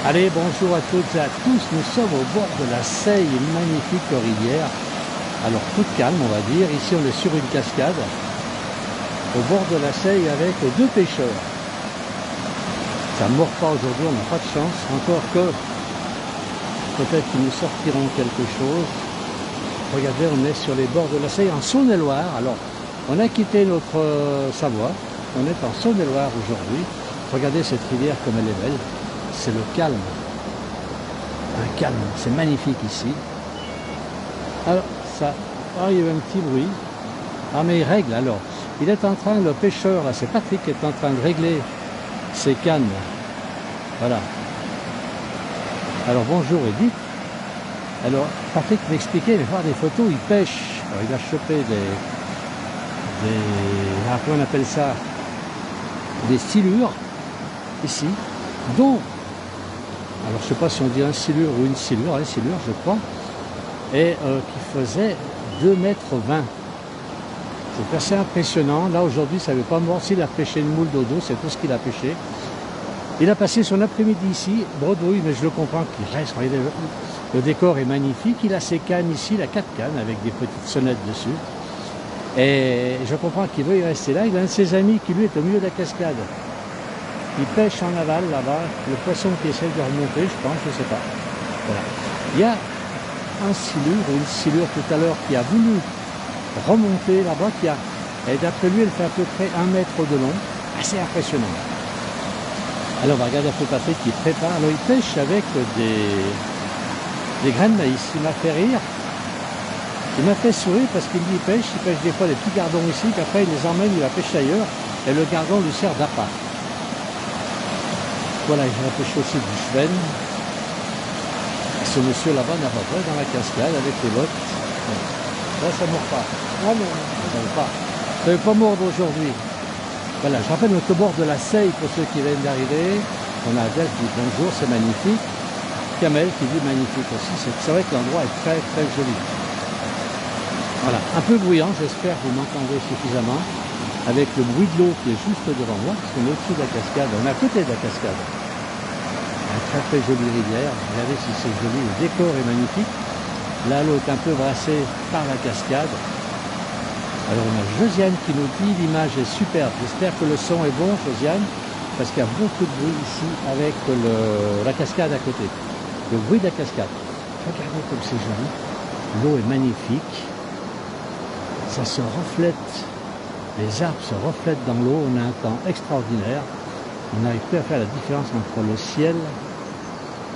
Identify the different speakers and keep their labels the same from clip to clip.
Speaker 1: Allez, bonjour à toutes et à tous. Nous sommes au bord de la Seille, une magnifique rivière. Alors, toute calme, on va dire. Ici, on est sur une cascade, au bord de la Seille, avec deux pêcheurs. Ça ne mord pas aujourd'hui, on n'a pas de chance. Encore que, peut-être qu'ils nous sortiront quelque chose. Regardez, on est sur les bords de la Seille, en Saône-et-Loire. Alors, on a quitté notre Savoie. On est en Saône-et-Loire aujourd'hui. Regardez cette rivière comme elle est belle. C'est le calme. Un calme, c'est magnifique ici. Alors, ça arrive un petit bruit. Ah, mais il règle alors. Il est en train, le pêcheur, là, c'est Patrick qui est en train de régler ses cannes. Voilà. Alors, bonjour Edith. Alors, Patrick m'expliquait, il va faire des photos, il pêche. Alors, il a chopé comment on appelle ça? Des silures, ici, dont, alors je ne sais pas si on dit un silure ou une silure, je crois, et qui faisait 2,20 m. C'est assez impressionnant. Là aujourd'hui, ça ne veut pas mordre. S'il a pêché une moule dodo, c'est tout ce qu'il a pêché. Il a passé son après-midi ici, bredouille, mais je le comprends qu'il reste. Regardez, le décor est magnifique. Il a ses cannes ici, il a 4 cannes avec des petites sonnettes dessus. Et je comprends qu'il veut y rester là. Il a un de ses amis qui lui est au milieu de la cascade. Il pêche en aval là-bas, le poisson qui essaie de remonter, je pense, je ne sais pas. Voilà. Il y a un silure ou une silure tout à l'heure qui a voulu remonter là-bas, et d'après lui, elle fait à peu près 1 mètre de long, assez impressionnant. Alors on va regarder un peu Patrick qui prépare. Alors il pêche avec des graines de maïs. Il m'a fait rire. Il m'a fait sourire parce qu'il dit il pêche des fois des petits gardons ici, puis après il les emmène, il va pêcher ailleurs, et le gardon lui sert d'appât. Voilà, il va pêcher aussi du Schwen. Ce monsieur là-bas n'a pas peur dans la cascade avec les bottes. Là, ça ne mord pas. Ah non, ça ne mord pas. Ça ne veut pas mordre aujourd'hui. Voilà, je rappelle notre bord de la Seille pour ceux qui viennent d'arriver. On a Adèle qui dit bonjour, c'est magnifique. Kamel qui dit magnifique aussi. C'est vrai que l'endroit est très très joli. Voilà, un peu bruyant, j'espère que vous m'entendez suffisamment. Avec le bruit de l'eau qui est juste devant moi, parce qu'on est au-dessus de la cascade, on est à côté de la cascade. Une très très jolie rivière, regardez si c'est joli, le décor est magnifique. Là, l'eau est un peu brassée par la cascade. Alors on a Josiane qui nous dit l'image est superbe. J'espère que le son est bon, Josiane, parce qu'il y a beaucoup de bruit ici avec la cascade à côté. Le bruit de la cascade. Regardez comme c'est joli. L'eau est magnifique. Ça se reflète. Les arbres se reflètent dans l'eau. On a un temps extraordinaire. On n'arrive plus à faire la différence entre le ciel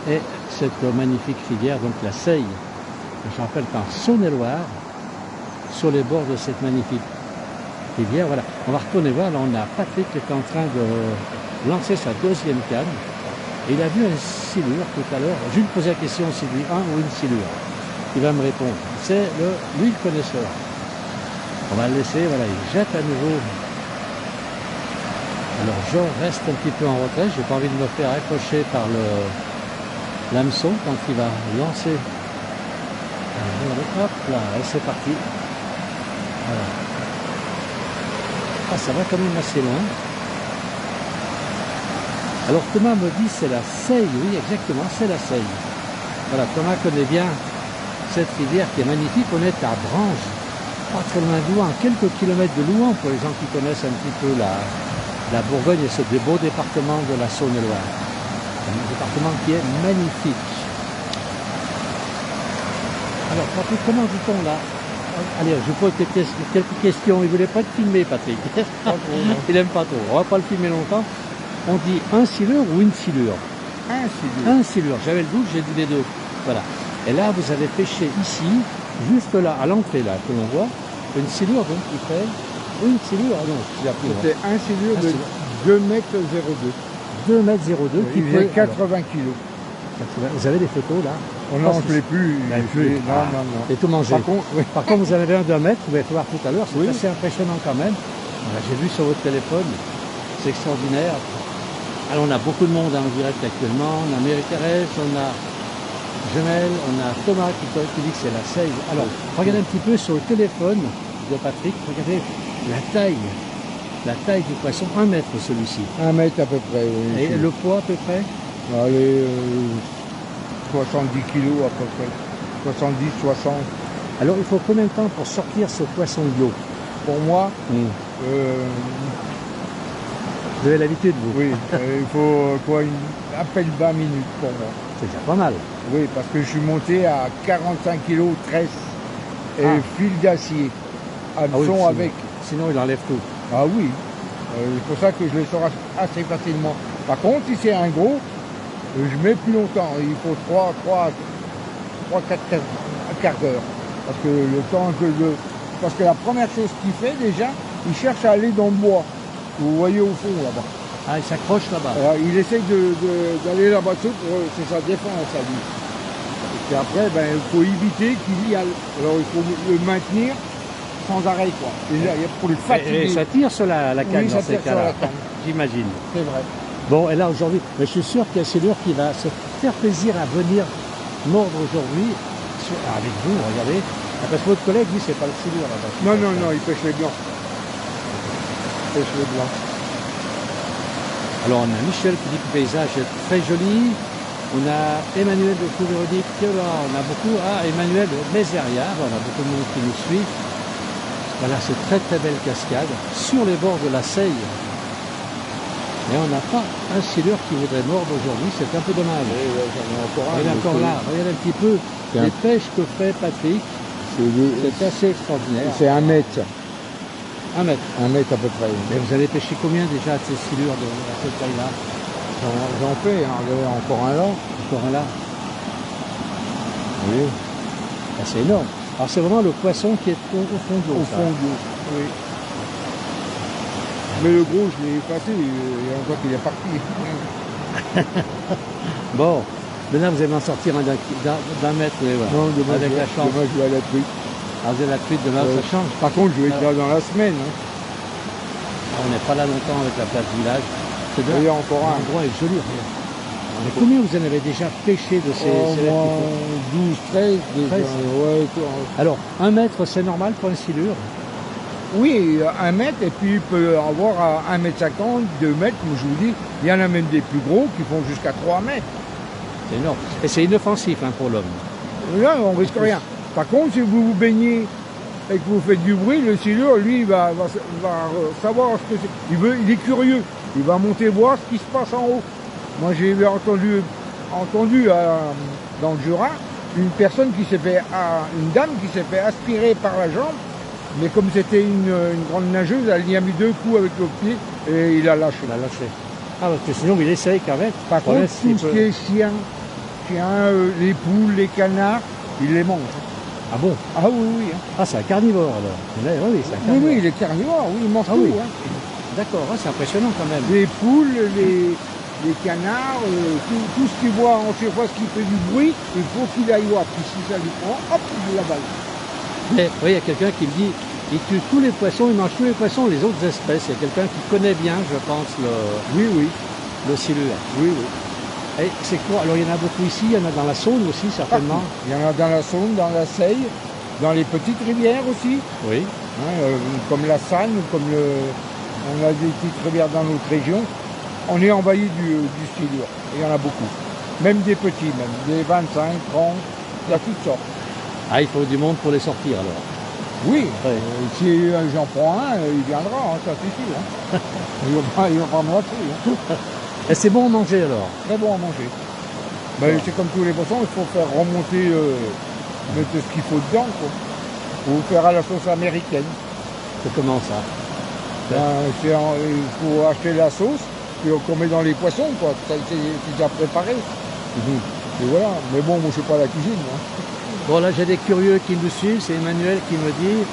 Speaker 1: et cette magnifique rivière, donc la Seille. Je rappelle qu'en Saône-et-Loire, sur les bords de cette magnifique rivière, voilà, on va retourner voir. Là, on a Patrick qui est en train de lancer sa deuxième canne. Et il a vu un silure tout à l'heure. Je lui posais la question si lui, un ou une silure. Il va me répondre. C'est lui le connaisseur. On va le laisser, voilà, il jette à nouveau. Alors, je reste un petit peu en retrait. Je n'ai pas envie de me faire accrocher par l'hameçon quand il va lancer. Hop là, et c'est parti. Voilà. Ah, ça va quand même assez loin. Alors Thomas me dit c'est la Seille, oui exactement, c'est la Seille. Voilà, Thomas connaît bien cette rivière qui est magnifique. On est à Branches, pas très loin de Louhans, quelques kilomètres de Louhans pour les gens qui connaissent un petit peu la Bourgogne et ce beau département de la Saône-et-Loire. Un département qui est magnifique. Alors Patrick, comment dit-on là? Allez, je vous pose quelques questions. Il ne voulait pas te filmer, Patrick. Il n'aime pas trop. On ne va pas le filmer longtemps. On dit un silure ou une silure?
Speaker 2: Un silure.
Speaker 1: Un silure. J'avais le doute, j'ai dit les deux. Voilà. Et là, vous avez pêché ici, juste là, à l'entrée, là, que l'on voit, une silure, donc, qui fait une silure. Ah non,
Speaker 2: c'était un silure de 2,02 m.
Speaker 1: 2,02 m qui
Speaker 2: fait
Speaker 1: fait
Speaker 2: 80 kg.
Speaker 1: Vous avez des photos, là?
Speaker 2: Oh non, je ne l'ai plus.
Speaker 1: Non. Et tout mangé. Par contre, vous avez un d'1 mètre, vous allez voir tout à l'heure, c'est assez impressionnant quand même. Voilà, j'ai vu sur votre téléphone, c'est extraordinaire. Alors, on a beaucoup de monde en direct actuellement. On a Marie-Thérèse, on a Gemelle, on a Thomas qui dit que c'est la Seille. Alors, regardez un petit peu sur le téléphone de Patrick, regardez la taille du poisson, 1 mètre celui-ci.
Speaker 2: 1 mètre à peu près, oui.
Speaker 1: Et le poids à peu près?
Speaker 2: Allez, 70 kilos à peu près. 70, 60.
Speaker 1: Alors il faut combien de temps pour sortir ce poisson de l'eau?
Speaker 2: Pour moi,
Speaker 1: Vous avez l'habitude, vous?
Speaker 2: oui, il faut à peine 20 minutes pour moi.
Speaker 1: C'est déjà pas mal.
Speaker 2: Oui, parce que je suis monté à 45 kilos tresse et fil d'acier. Hameçon
Speaker 1: sinon,
Speaker 2: avec.
Speaker 1: Sinon il enlève tout.
Speaker 2: Ah oui, c'est pour ça que je les sors assez facilement. Par contre, si c'est un gros, je mets plus longtemps. Il faut 3-4 quarts d'heure. Parce que le temps que Parce que la première chose qu'il fait déjà, il cherche à aller dans le bois. Vous voyez au fond là-bas.
Speaker 1: Ah, il s'accroche là-bas.
Speaker 2: Il essaye d'aller là-bas dessous, c'est sa défense à lui. Et puis après, il faut éviter qu'il y aille. Alors il faut le maintenir sans arrêt, quoi. Pour le fatiguer.
Speaker 1: Et ça tire sur la canne,
Speaker 2: oui,
Speaker 1: dans
Speaker 2: ça
Speaker 1: ces
Speaker 2: tire sur
Speaker 1: cas-là.
Speaker 2: la canne.
Speaker 1: J'imagine.
Speaker 2: C'est vrai.
Speaker 1: Bon, et là aujourd'hui, mais je suis sûr qu'il y a Silure qui va se faire plaisir à venir mordre aujourd'hui avec vous, regardez. Parce que votre collègue, lui, c'est pas le Silure là-bas.
Speaker 2: Non, il pêche les blancs. Il pêche les blancs.
Speaker 1: Alors on a Michel qui dit que le paysage est très joli. On a Emmanuel de Couveridic, on a beaucoup. Ah, Emmanuel de Mézeria, on a beaucoup de monde qui nous suit. Voilà, c'est très très belle cascade sur les bords de la Seille. Et on n'a pas un Silure qui voudrait mordre aujourd'hui, c'est un peu dommage. Il est encore là, regardez un petit peu les pêches que fait Patrick. C'est assez extraordinaire.
Speaker 2: C'est 1 mètre.
Speaker 1: 1 mètre.
Speaker 2: 1 mètre à peu près.
Speaker 1: Mais vous avez pêché combien déjà de ces Silures de cette taille-là?
Speaker 2: J'en fais, hein. Regardez, encore un là.
Speaker 1: Encore un là.
Speaker 2: Oui.
Speaker 1: Ah, c'est énorme. Alors c'est vraiment le poisson qui est au fond de l'eau.
Speaker 2: Au fond de l'eau, oui. Mais le gros, je l'ai passé, il y a encore qu'il est parti.
Speaker 1: Bon, maintenant vous allez m'en sortir d'un mètre, oui, voilà.
Speaker 2: Non, demain,
Speaker 1: avec la chance.
Speaker 2: Demain, je vais à la truite.
Speaker 1: Ah, vous avez la truite demain, ça change.
Speaker 2: Par contre, je vais être là dans la semaine. Hein.
Speaker 1: On n'est pas là longtemps avec la place du village. C'est
Speaker 2: Il y a encore un.
Speaker 1: L'endroit est joli, regarde. Mais combien vous en avez déjà pêché de ces
Speaker 2: moi, 12, 13 déjà.
Speaker 1: 13.
Speaker 2: Ouais,
Speaker 1: alors, 1 mètre, c'est normal pour une Silure?
Speaker 2: oui, 1 mètre, et puis il peut avoir à 1 mètre 50, 2 mètres, comme je vous dis. Il y en a même des plus gros qui font jusqu'à 3 mètres.
Speaker 1: C'est énorme. Et c'est inoffensif pour l'homme.
Speaker 2: Là, on risque rien. Par contre, si vous vous baignez et que vous faites du bruit, le Silure, lui, il va savoir ce que c'est. Il est curieux. Il va monter voir ce qui se passe en haut. Moi, j'ai entendu dans le Jura, une dame qui s'est fait aspirer par la jambe, mais comme c'était une grande nageuse, elle y a mis 2 coups avec le pied et il a lâché.
Speaker 1: Ah, parce que sinon, il essaye quand même.
Speaker 2: Par contre, tout ce qui est chien, les poules, les canards, il les mange.
Speaker 1: Ah bon?
Speaker 2: Ah oui, oui. Hein.
Speaker 1: Ah, c'est un carnivore alors. Là, oui, c'est un carnivore.
Speaker 2: Oui, il est carnivore, oui, il mange tout.
Speaker 1: Oui.
Speaker 2: Hein.
Speaker 1: D'accord, c'est impressionnant quand même.
Speaker 2: Les poules, les canards, tout ce qu'il voit en surface qui fait du bruit, il faut qu'il aille voir. Puis si ça lui prend, hop, il l'avale.
Speaker 1: Mais oui, il y a quelqu'un qui me dit, il tue tous les poissons, il mange tous les poissons, les autres espèces. Il y a quelqu'un qui connaît bien, je pense, le Silure.
Speaker 2: Oui, oui.
Speaker 1: Et c'est quoi? Alors il y en a beaucoup ici, il y en a dans la Saône aussi, certainement.
Speaker 2: Il y en a dans la Saône, dans la Seille, dans les petites rivières aussi.
Speaker 1: Oui.
Speaker 2: Hein, comme la Sanne, on a des petites rivières dans notre région. On est envahi du Silure. Il y en a beaucoup. Même des petits, même. Des 25, 30, il y a toutes sortes.
Speaker 1: Ah, il faut du monde pour les sortir alors.
Speaker 2: Oui,
Speaker 1: Ouais.
Speaker 2: Si j'en prends un, il viendra, hein, ça c'est sûr. Hein. Il va pas me rater. Hein.
Speaker 1: Et c'est bon à manger alors?
Speaker 2: Très bon à manger. Ben, c'est comme tous les poissons, il faut faire remonter mettre ce qu'il faut dedans. Quoi. Ou faire à la sauce américaine.
Speaker 1: C'est comment ça?
Speaker 2: Il faut acheter la sauce qu'on met dans les poissons, quoi. C'est déjà préparé. Et voilà. Mais bon, moi je ne fais pas la cuisine. Moi.
Speaker 1: Bon, là j'ai des curieux qui nous suivent, c'est Emmanuel qui me dit,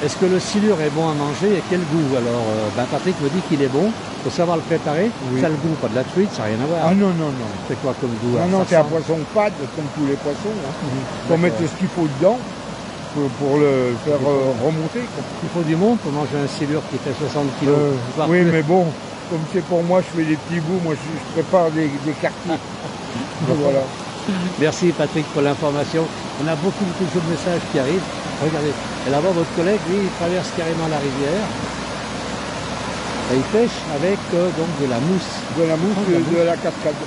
Speaker 1: est-ce que le Silure est bon à manger et quel goût? Alors, Patrick me dit qu'il est bon, il faut savoir le préparer.
Speaker 2: Oui.
Speaker 1: Ça a le goût, pas de la truite, ça n'a rien à voir.
Speaker 2: Ah non, non, non.
Speaker 1: C'est quoi comme goût?
Speaker 2: Non, non, c'est un poisson fade, comme tous les poissons. Hein. Faut mettre ce qu'il faut dedans pour le faire remonter. Quoi.
Speaker 1: Il faut du monde pour manger un Silure qui fait 60 kilos.
Speaker 2: Oui, mais bon, comme c'est pour moi, je fais des petits bouts, moi je prépare des quartiers. Voilà.
Speaker 1: Merci Patrick pour l'information. On a beaucoup de messages qui arrivent. Regardez, et là-bas votre collègue, lui, il traverse carrément la rivière. Et il pêche avec donc de la mousse.
Speaker 2: De la mousse de la cascade.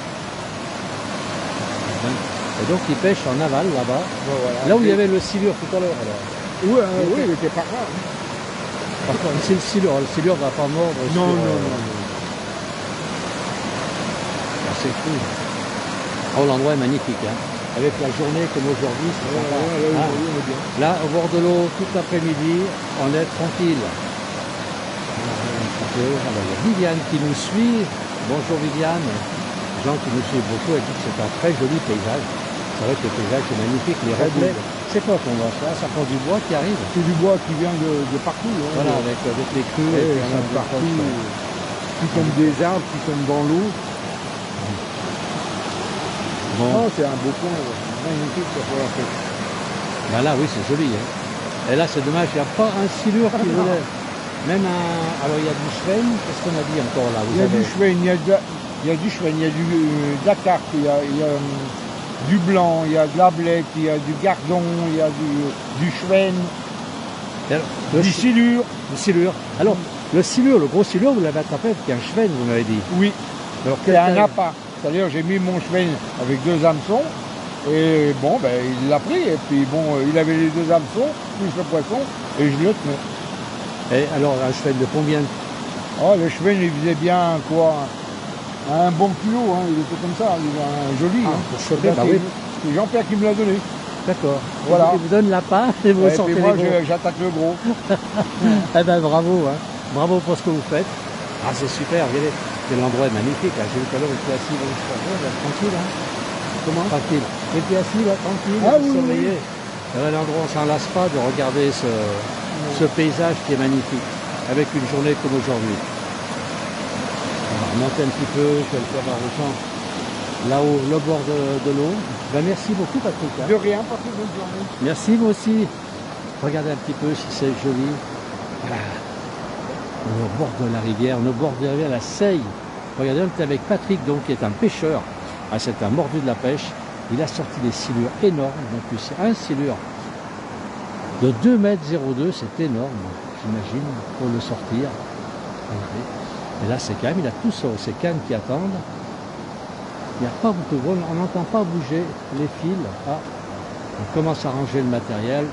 Speaker 1: Et donc ils pêchent en aval là-bas,
Speaker 2: Voilà.
Speaker 1: là où il y avait le silure tout à l'heure. Alors.
Speaker 2: Oui, oui, il était par là.
Speaker 1: Par contre, c'est le silure ne va pas mordre.
Speaker 2: Non,
Speaker 1: sur,
Speaker 2: non, non.
Speaker 1: Ah, c'est fou. Oh, l'endroit est magnifique, hein. Avec la journée comme aujourd'hui, c'est sympa.
Speaker 2: Là,
Speaker 1: Ah.
Speaker 2: on est bien.
Speaker 1: Là, au bord de l'eau, toute l'après-midi, on est tranquille. Il y a Viviane qui nous suit. Bonjour Viviane. Les gens qui nous suivent beaucoup, elle dit que c'est un très joli paysage. C'est vrai que le paysage est magnifique. Les reflets, c'est quoi qu'on voit ça? Ça prend du bois qui arrive.
Speaker 2: C'est du bois qui vient de partout. Hein.
Speaker 1: Voilà, avec les crues.
Speaker 2: Ouais,
Speaker 1: et
Speaker 2: ça
Speaker 1: puis,
Speaker 2: partout. Qui tombent des arbres, qui tombent dans l'eau.
Speaker 1: Bon.
Speaker 2: Oh, c'est un beau coin, magnifique pour la fête.
Speaker 1: Ben là, oui, c'est joli. Hein. Et là, c'est dommage, il n'y a pas un silure qui voulait. Même un. Alors, il y a du Schwen, qu'est-ce qu'on a dit encore là?
Speaker 2: Il y a du Schwen, il y a du Schwen, il y a de la carte, il y a du blanc, il y a de la blette, il y a du gardon, il y a du Schwen, du silure.
Speaker 1: Le silure. Alors, le silure, le gros silure, vous l'avez attrapé avec un Schwen, vous m'avez dit.
Speaker 2: Oui,
Speaker 1: Alors,
Speaker 2: c'est un appât. C'est-à-dire, j'ai mis mon Schwen avec 2 hameçons, et bon, ben, il l'a pris, et puis bon, il avait les 2 hameçons, plus le poisson, et je le tenais.
Speaker 1: Et alors, un Schwen de combien?
Speaker 2: Oh, le Schwen, il faisait bien, quoi, un bon kilo, hein, il était comme ça, il était un joli.
Speaker 1: Ah,
Speaker 2: hein.
Speaker 1: pour choper, bah oui.
Speaker 2: C'est Jean-Pierre qui me l'a donné.
Speaker 1: D'accord.
Speaker 2: Voilà.
Speaker 1: Il vous donne la part et vous
Speaker 2: Et
Speaker 1: sortez
Speaker 2: puis moi,
Speaker 1: les gros.
Speaker 2: j'attaque le gros.
Speaker 1: Eh ben bravo, hein. Bravo pour ce que vous faites. Ah, c'est super, regardez. L'endroit est magnifique. Hein. J'ai vu tout à l'heure, il était assis là, tranquille. Hein.
Speaker 2: Comment?
Speaker 1: Tranquille. Il était assis là, tranquille,
Speaker 2: Ah, oui,
Speaker 1: surveillé. L'endroit, on ne s'en lasse pas de regarder ce paysage qui est magnifique, avec une journée comme aujourd'hui. On va remonter un petit peu, je vais le faire voir aux gens. Là-haut, le bord de l'eau. Ben, merci beaucoup, Patrick. Hein.
Speaker 2: De rien, passez bonne journée.
Speaker 1: Merci, vous aussi. Regardez un petit peu si c'est joli. Voilà. On est au bord de la rivière, on est au bord de la rivière, la Seille. Regardez, on est avec Patrick, donc, qui est un pêcheur. Ah, c'est un mordu de la pêche. Il a sorti des silures énormes. Donc, c'est un silure de 2,02 m, c'est énorme, j'imagine, pour le sortir. Regardez. Et là, c'est calme, il a tout ça, ces cannes qui attendent. Il n'y a pas beaucoup de vol, on n'entend pas bouger les fils. Ah, on commence à ranger le matériel.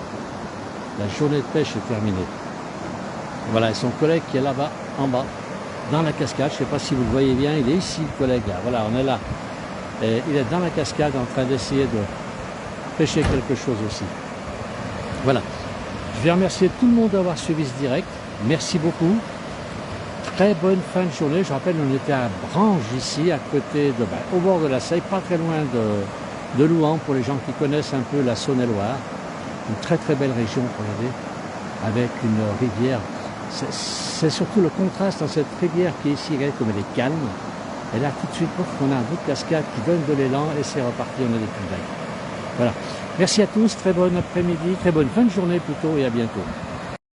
Speaker 1: La journée de pêche est terminée. Voilà, et son collègue qui est là-bas, en bas, dans la cascade. Je ne sais pas si vous le voyez bien, il est ici, le collègue là. Voilà, on est là. Et il est dans la cascade en train d'essayer de pêcher quelque chose aussi. Voilà. Je vais remercier tout le monde d'avoir suivi ce direct. Merci beaucoup. Très bonne fin de journée. Je rappelle, on était à Brange ici, à côté de, au bord de la Seille, pas très loin de Louhans, pour les gens qui connaissent un peu la Saône-et-Loire. Une très très belle région, regardez, avec une rivière. C'est surtout le contraste dans cette rivière qui est ici, regardez comme elle est calme. Et là, tout de suite, on a un bout de cascade qui donne de l'élan et c'est reparti, on a des petits vagues. Voilà. Merci à tous, très bon après-midi, très bonne fin de journée plutôt et à bientôt.